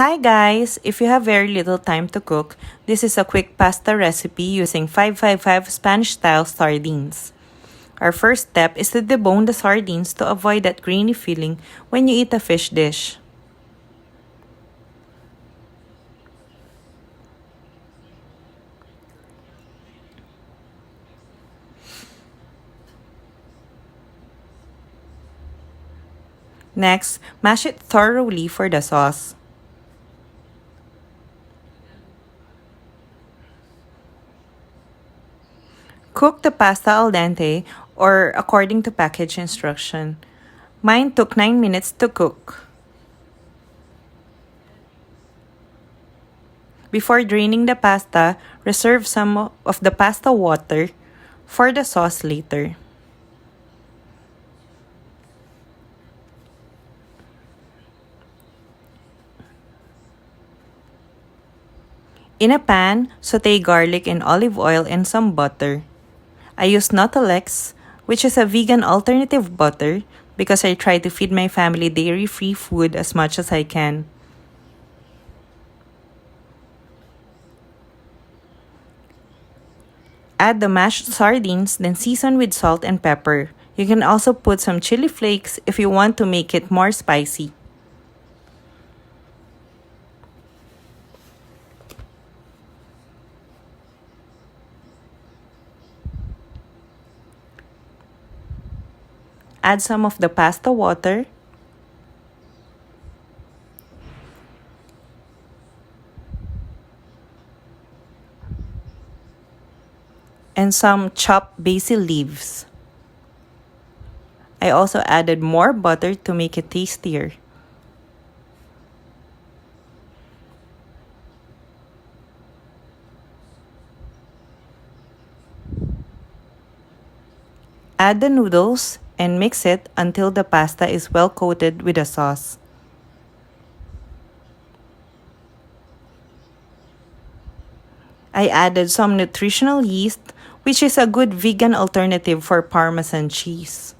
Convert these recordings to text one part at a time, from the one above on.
Hi guys! If you have very little time to cook, this is a quick pasta recipe using 555 Spanish-style sardines. Our first step is to debone the sardines to avoid that grainy feeling when you eat a fish dish. Next, mash it thoroughly for the sauce. Cook the pasta al dente or according to package instruction. Mine took 9 minutes to cook. Before draining the pasta, reserve some of the pasta water for the sauce later. In a pan, saute garlic in olive oil and some butter. I use Nuttelex, which is a vegan alternative butter, because I try to feed my family dairy-free food as much as I can. Add the mashed sardines, then season with salt and pepper. You can also put some chili flakes if you want to make it more spicy. Add some of the pasta water. And some chopped basil leaves. I also added more butter to make it tastier. Add the noodles and mix it until the pasta is well coated with the sauce. I added some nutritional yeast, which is a good vegan alternative for Parmesan cheese.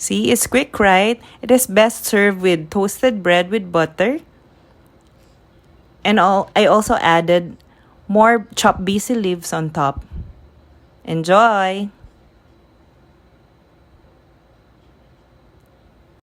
See, it's quick, right? It is best served with toasted bread with butter. And I also added more chopped basil leaves on top. Enjoy!